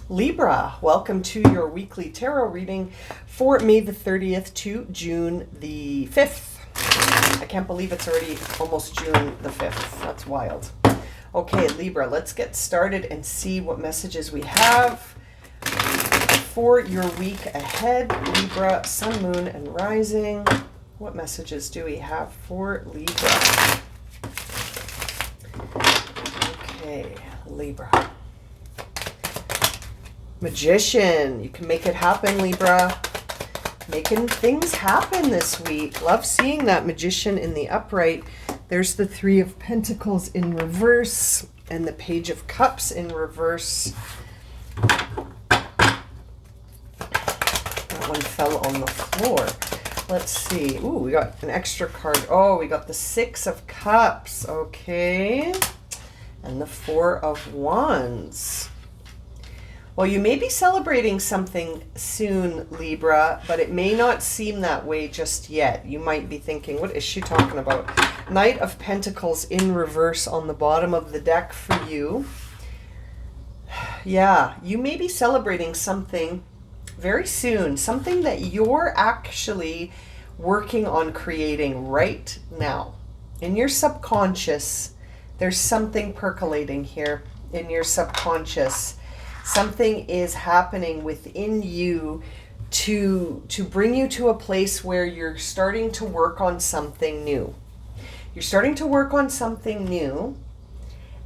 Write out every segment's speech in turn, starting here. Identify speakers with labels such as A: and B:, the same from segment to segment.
A: Libra, welcome to your weekly tarot reading for May the 30th to June the 5th. I can't believe it's already almost June the 5th. That's wild. Okay, Libra, let's get started and see what messages we have for your week ahead. Libra, Sun, Moon, and Rising. What messages do we have for Libra? Okay, Libra. Magician, you can make it happen, Libra. Making things happen this week. Love seeing that Magician in the upright. There's the Three of Pentacles in reverse and the Page of Cups in reverse. That one fell on the floor. Let's see. Ooh, we got an extra card. Oh, we got the Six of Cups. Okay. And the Four of Wands. Well, you may be celebrating something soon, Libra, but it may not seem that way just yet. You might be thinking, what is she talking about? Knight of Pentacles in reverse on the bottom of the deck for you. Yeah, you may be celebrating something very soon, something that you're actually working on creating right now. In your subconscious, there's something percolating here in your subconscious. Something is happening within you to bring you to a place where you're starting to work on something new. You're starting to work on something new,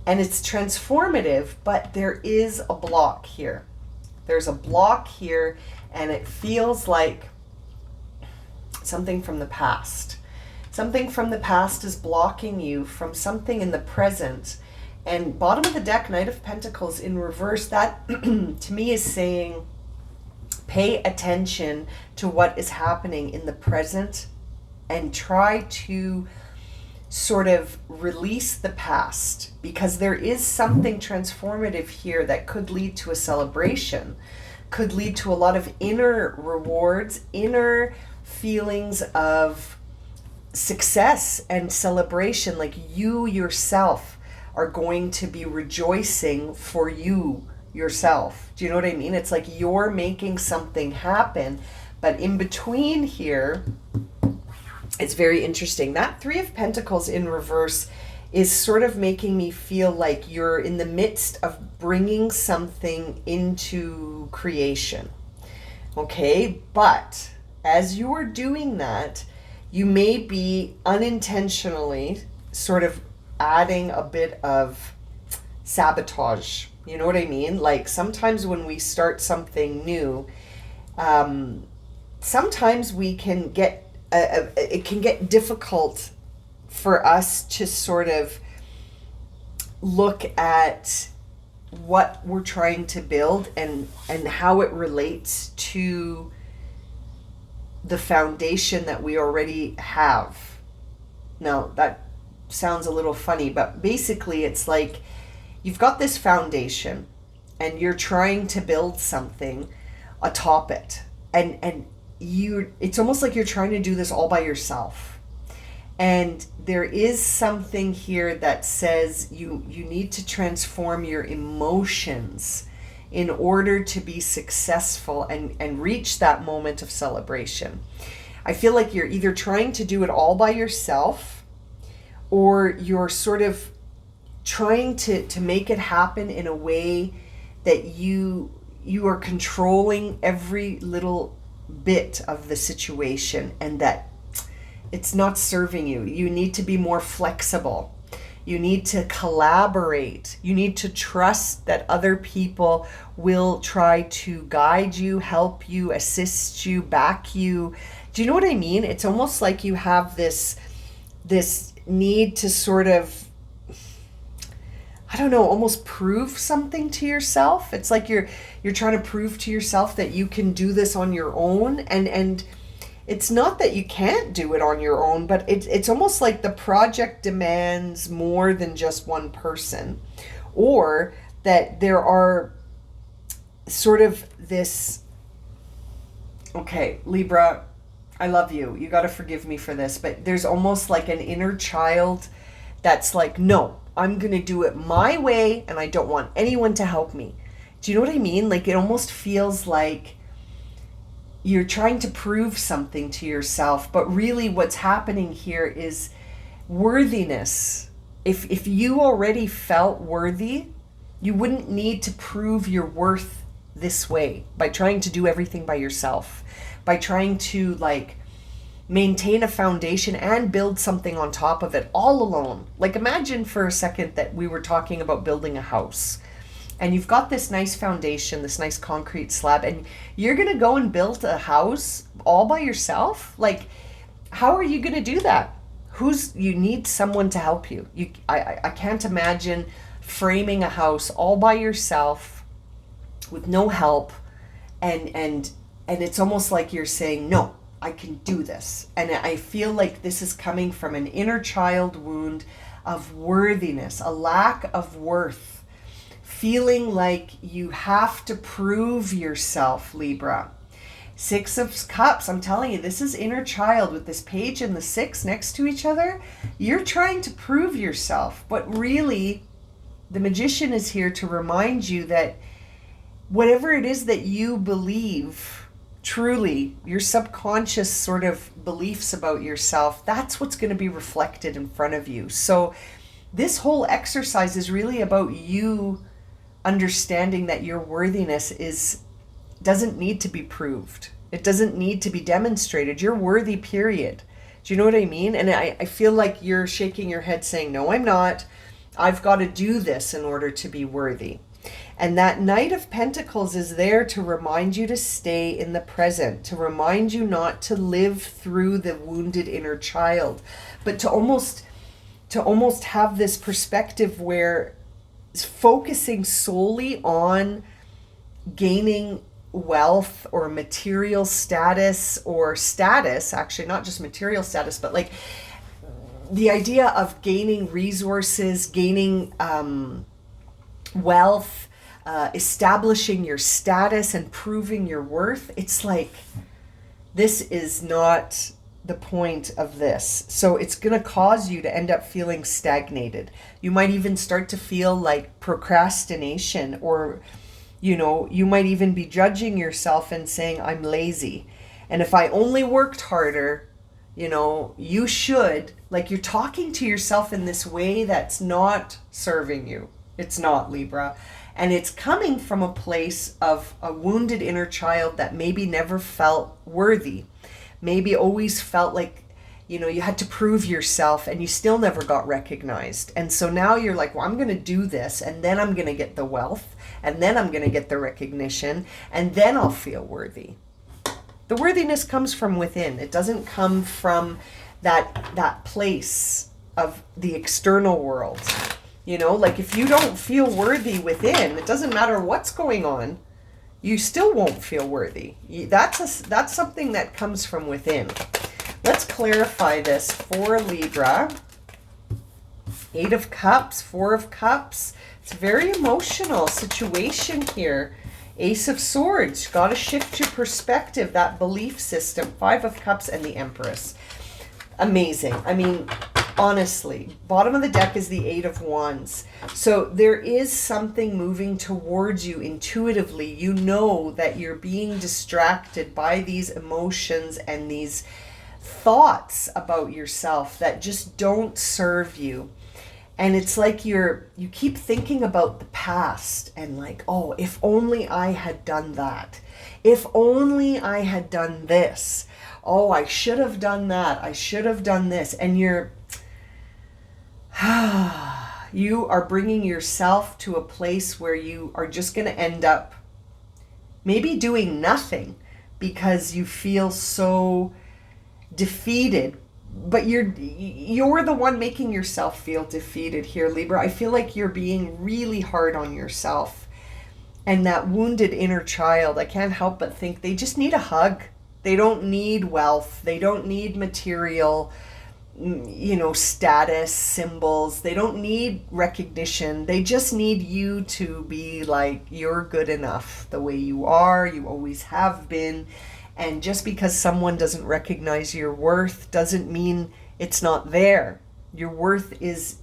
A: and it's transformative, but there is a block here. There's a block here, and it feels like something from the past. Something from the past is blocking you from something in the present. And bottom of the deck, Knight of Pentacles in reverse, that to me is saying pay attention to what is happening in the present and try to sort of release the past, because there is something transformative here that could lead to a celebration, could lead to a lot of inner rewards, inner feelings of success and celebration, like you yourself are going to be rejoicing for you yourself. Do you know what I mean? It's like you're making something happen, but in between here, it's very interesting. That Three of Pentacles in reverse is sort of making me feel like you're in the midst of bringing something into creation. Okay, but as you are doing that, you may be unintentionally sort of adding a bit of sabotage. You know what I mean? Like sometimes when we start something new, sometimes we can get, it can get difficult for us to sort of look at what we're trying to build and how it relates to the foundation that we already have. Now that sounds a little funny, but basically it's like you've got this foundation and you're trying to build something atop it, and it's almost like you're trying to do this all by yourself. And there is something here that says you need to transform your emotions in order to be successful and reach that moment of celebration. I feel like you're either trying to do it all by yourself, or you're sort of trying to make it happen in a way that you are controlling every little bit of the situation, and that it's not serving you. You need to be more flexible. You need to collaborate. You need to trust that other people will try to guide you, help you, assist you, back you. Do you know what I mean? It's almost like you have this need to sort of, I don't know, almost prove something to yourself. It's like you're trying to prove to yourself that you can do this on your own, and it's not that you can't do it on your own, but it's almost like the project demands more than just one person, or that there are sort of this, okay, Libra, I love you. You got to forgive me for this, but there's almost like an inner child that's like, no, I'm going to do it my way, and I don't want anyone to help me. Do you know what I mean? Like, it almost feels like you're trying to prove something to yourself, but really what's happening here is worthiness. If you already felt worthy, you wouldn't need to prove your worth this way by trying to do everything by yourself, by trying to like maintain a foundation and build something on top of it all alone. Like, imagine for a second that we were talking about building a house, and you've got this nice foundation, this nice concrete slab, and you're going to go and build a house all by yourself. Like, how are you going to do that? You need someone to help you. I can't imagine framing a house all by yourself with no help, and it's almost like you're saying, no, I can do this. And I feel like this is coming from an inner child wound of worthiness, a lack of worth, feeling like you have to prove yourself, Libra. 6 of Cups, I'm telling you, this is inner child with this page and the 6 next to each other. You're trying to prove yourself, but really the Magician is here to remind you that whatever it is that you believe, truly, your subconscious sort of beliefs about yourself, that's what's going to be reflected in front of you. So this whole exercise is really about you understanding that your worthiness doesn't need to be proved. It doesn't need to be demonstrated. You're worthy, period. Do you know what I mean? And I feel like you're shaking your head saying, no, I'm not. I've got to do this in order to be worthy. And that Knight of Pentacles is there to remind you to stay in the present, to remind you not to live through the wounded inner child, but to almost have this perspective where it's focusing solely on gaining wealth or material status, or status, actually not just material status, but like the idea of gaining resources, gaining wealth, establishing your status and proving your worth. It's like, this is not the point of this. So it's going to cause you to end up feeling stagnated. You might even start to feel like procrastination, or you might even be judging yourself and saying, I'm lazy. And if I only worked harder, you should, like, you're talking to yourself in this way that's not serving you. It's not, Libra. And it's coming from a place of a wounded inner child that maybe never felt worthy. Maybe always felt like, you had to prove yourself and you still never got recognized. And so now you're like, well, I'm going to do this, and then I'm going to get the wealth, and then I'm going to get the recognition, and then I'll feel worthy. The worthiness comes from within. It doesn't come from that place of the external world. Like, if you don't feel worthy within, it doesn't matter what's going on, you still won't feel worthy. That's something that comes from within. Let's clarify this for Libra. 8 of Cups, 4 of Cups. It's a very emotional situation here. Ace of Swords, got to shift your perspective, that belief system. 5 of Cups and the Empress. Amazing. I mean, honestly, bottom of the deck is the 8 of Wands. So there is something moving towards you intuitively. You know that you're being distracted by these emotions and these thoughts about yourself that just don't serve you. And it's like you keep thinking about the past and like, oh, if only I had done that. If only I had done this. Oh, I should have done that. I should have done this. And you are bringing yourself to a place where you are just going to end up maybe doing nothing because you feel so defeated. But you're the one making yourself feel defeated here, Libra. I feel like you're being really hard on yourself. And that wounded inner child, I can't help but think they just need a hug. They don't need wealth. They don't need material, status, symbols. They don't need recognition. They just need you to be like, you're good enough the way you are. You always have been. And just because someone doesn't recognize your worth doesn't mean it's not there. Your worth is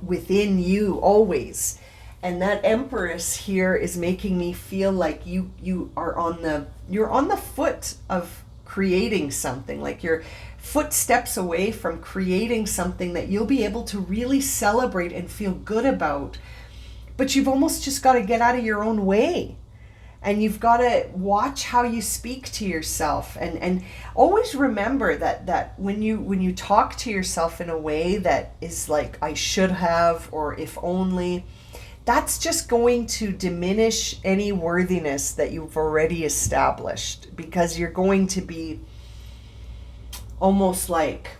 A: within you always. And that Empress here is making me feel like you're on the foot of creating something, like you're footsteps away from creating something that you'll be able to really celebrate and feel good about. But you've almost just got to get out of your own way. And you've got to watch how you speak to yourself, and always remember that when you talk to yourself in a way that is like, I should have, or if only, that's just going to diminish any worthiness that you've already established, because you're going to be almost like,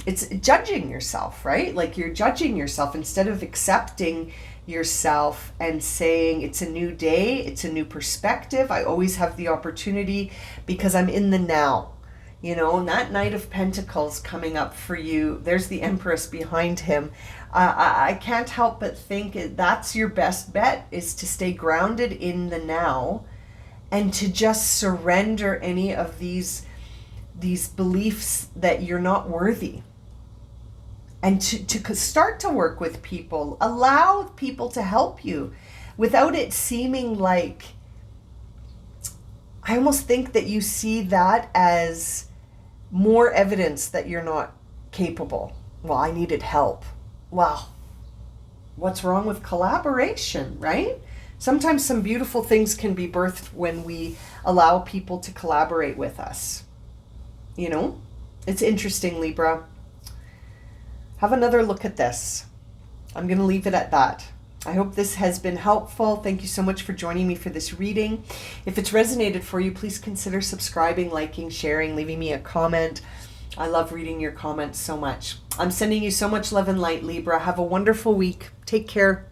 A: it's judging yourself, right? Like you're judging yourself instead of accepting yourself and saying, it's a new day, it's a new perspective. I always have the opportunity because I'm in the now. And that Knight of Pentacles coming up for you, there's the Empress behind him. I can't help but think that's your best bet, is to stay grounded in the now and to just surrender any of these beliefs that you're not worthy. And to start to work with people, allow people to help you without it seeming like, I almost think that you see that as more evidence that you're not capable. Well, I needed help. Well, what's wrong with collaboration, right? Sometimes some beautiful things can be birthed when we allow people to collaborate with us. It's interesting, Libra. Have another look at this. I'm going to leave it at that. I hope this has been helpful. Thank you so much for joining me for this reading. If it's resonated for you, please consider subscribing, liking, sharing, leaving me a comment. I love reading your comments so much. I'm sending you so much love and light, Libra. Have a wonderful week. Take care.